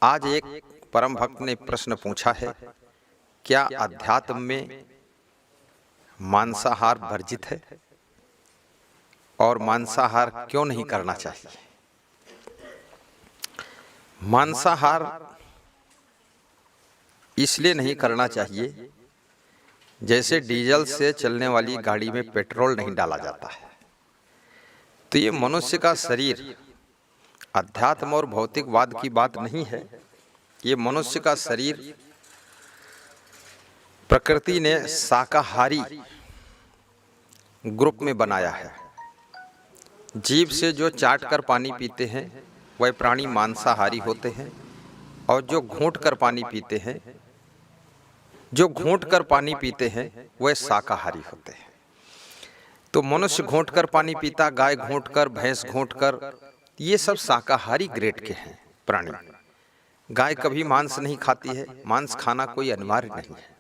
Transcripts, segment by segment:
आज एक परम भक्त ने प्रश्न पूछा है, क्या अध्यात्म में मांसाहार वर्जित है और मांसाहार क्यों नहीं करना चाहिए। मांसाहार इसलिए नहीं करना चाहिए, जैसे डीजल से चलने वाली गाड़ी में पेट्रोल नहीं डाला जाता है, तो ये मनुष्य का शरीर अध्यात्म और भौतिकवाद की बात नहीं है। ये मनुष्य का शरीर प्रकृति ने शाकाहारी ग्रुप में बनाया है। जीभ से जो चाट कर पानी पीते हैं वह प्राणी मांसाहारी होते हैं, और जो घूंट कर पानी पीते हैं वह शाकाहारी होते हैं। तो मनुष्य घूंट कर पानी पीता, गाय घूंट कर, भैंस घूंट कर, ये सब शाकाहारी ग्रेड के हैं प्राणी। गाय कभी मांस नहीं खाती है, मांस खाना कोई अनिवार्य नहीं है।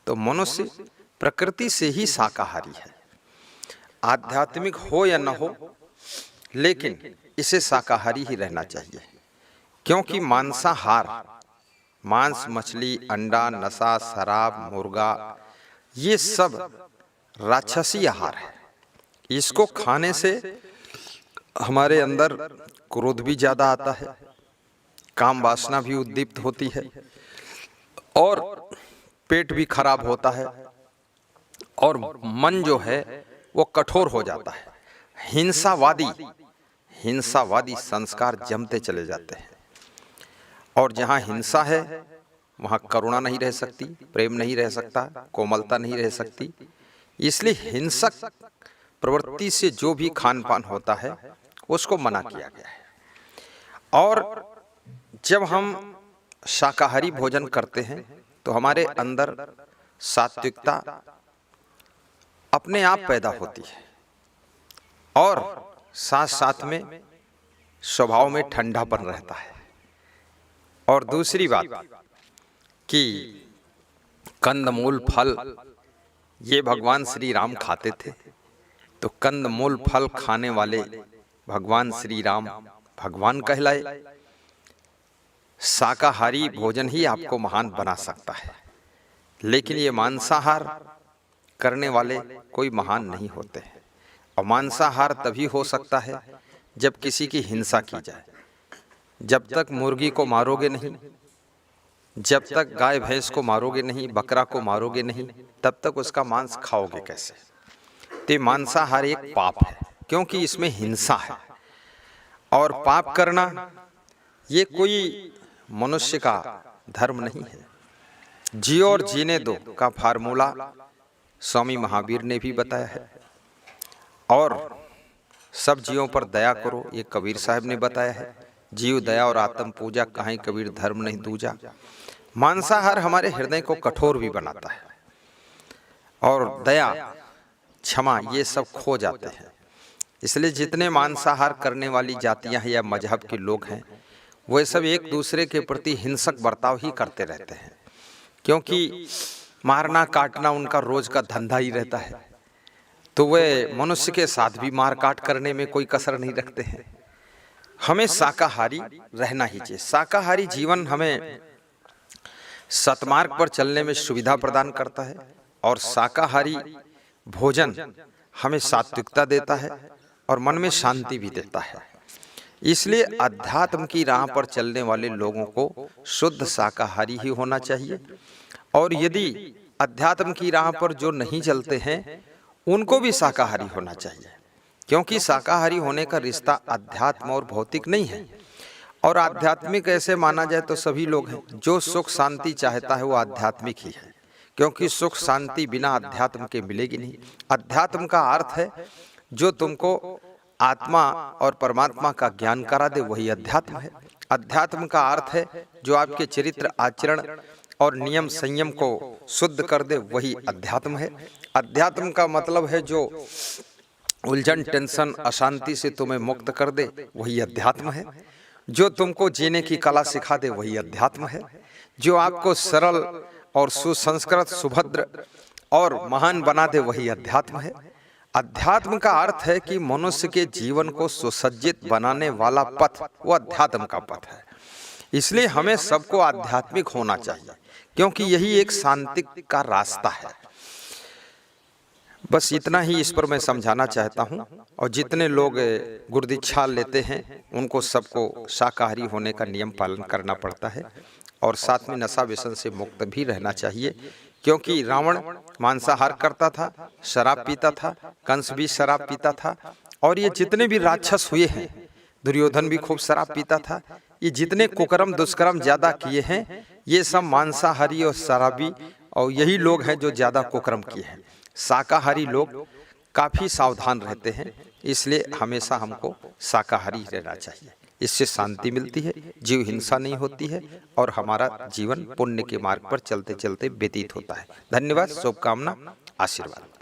तो मनुष्य प्रकृति से ही शाकाहारी है। आध्यात्मिक हो या न हो, लेकिन इसे शाकाहारी ही रहना चाहिए, क्योंकि मांसाहार, मांस, मछली, अंडा, नशा, शराब, मुर्गा, ये सब राक्षसी आहार है। इसको खाने से हमारे अंदर क्रोध भी ज्यादा आता है, काम वासना भी उद्दीप्त होती है, और पेट भी खराब होता है, और मन जो है वो कठोर हो जाता है। हिंसावादी संस्कार जमते चले जाते हैं, और जहाँ हिंसा है वहाँ करुणा नहीं रह सकती, प्रेम नहीं रह सकता, कोमलता नहीं रह सकती। इसलिए हिंसक प्रवृत्ति से जो भी खान पान होता है उसको मना किया गया है। और जब हम शाकाहारी भोजन करते हैं तो हमारे अंदर सात्विकता अपने आप पैदा होती है, और साथ साथ में स्वभाव में ठंडापन रहता है। और दूसरी बात कि कंदमूल फल ये भगवान श्री राम खाते थे, तो कंदमूल फल खाने वाले भगवान श्री राम भगवान कहलाए। शाकाहारी भोजन ही आपको महान बना सकता है, लेकिन ये मांसाहार करने वाले कोई महान नहीं होते हैं। और मांसाहार तभी हो सकता है जब किसी की हिंसा की जाए। जब तक मुर्गी को मारोगे नहीं, जब तक गाय भैंस को मारोगे नहीं, बकरा को मारोगे नहीं, तब तक उसका मांस खाओगे कैसे। तो मांसाहार एक पाप है, क्योंकि इसमें हिंसा है। और पाप करना ये कोई मनुष्य का धर्म नहीं है। जियो और जीने दो का फार्मूला स्वामी महावीर ने भी बताया है, और सब जीवों पर दया करो ये कबीर साहब ने बताया है। जीव दया और आत्म पूजा, कहीं कबीर धर्म नहीं दूजा। मांसाहार हमारे हृदय को कठोर भी बनाता है, और दया, क्षमा, ये सब खो जाते हैं। इसलिए जितने मांसाहार करने वाली जातियां हैं या मजहब के लोग हैं, वे सब एक दूसरे के प्रति हिंसक बर्ताव ही करते रहते हैं, क्योंकि मारना काटना उनका रोज का धंधा ही रहता है। तो वे मनुष्य के साथ भी मार काट करने में कोई कसर नहीं रखते हैं। हमें शाकाहारी रहना ही चाहिए। शाकाहारी जीवन हमें सतमार्ग पर चलने में सुविधा प्रदान करता है, और शाकाहारी भोजन हमें सात्विकता देता है और मन में शांति भी देता है। इसलिए अध्यात्म की राह पर चलने वाले लोगों को शुद्ध शाकाहारी ही होना चाहिए, और यदि अध्यात्म की राह पर जो नहीं चलते हैं उनको भी शाकाहारी होना चाहिए, क्योंकि शाकाहारी होने का रिश्ता अध्यात्म और भौतिक नहीं है। और आध्यात्मिक ऐसे माना जाए तो सभी लोग हैं। जो सुख शांति चाहता है वो आध्यात्मिक ही है, क्योंकि सुख शांति बिना अध्यात्म के मिलेगी नहीं। अध्यात्म का अर्थ है जो तुमको आत्मा और परमात्मा का ज्ञान करा दे, वही अध्यात्म है। अध्यात्म का अर्थ है जो आपके चरित्र, आचरण और नियम संयम को शुद्ध कर दे, वही अध्यात्म है। अध्यात्म का मतलब है जो उलझन, टेंशन, अशांति से तुम्हें मुक्त कर दे, वही अध्यात्म है। जो तुमको जीने की कला सिखा दे, वही अध्यात्म है। जो आपको सरल और सुसंस्कृत, सुभद्र और महान बना दे, वही अध्यात्म है। अध्यात्म का अर्थ है कि मनुष्य के जीवन को सुसज्जित बनाने वाला पथ, वो अध्यात्म का पथ है। इसलिए हमें सबको आध्यात्मिक होना चाहिए, क्योंकि यही एक शांति का रास्ता है। बस इतना ही इस पर मैं समझाना चाहता हूँ। और जितने लोग गुरुदीक्षा लेते हैं उनको सबको शाकाहारी होने का नियम पालन करना पड़ता है, और साथ में नशा व्यसन से मुक्त भी रहना चाहिए, क्योंकि रावण मांसाहार करता था, शराब पीता था, कंस भी शराब पीता था, और ये जितने भी राक्षस हुए हैं, दुर्योधन भी खूब शराब पीता था। ये जितने कुकर्म दुष्कर्म ज्यादा किए हैं ये सब मांसाहारी और शराबी, और यही लोग हैं जो ज्यादा कुकर्म किए हैं। शाकाहारी लोग काफी सावधान रहते हैं, इसलिए हमेशा हमको शाकाहारी रहना चाहिए। इससे शांति मिलती है, जीव हिंसा नहीं होती है, और हमारा जीवन पुण्य के मार्ग पर चलते चलते व्यतीत होता है। धन्यवाद, शुभकामना, आशीर्वाद।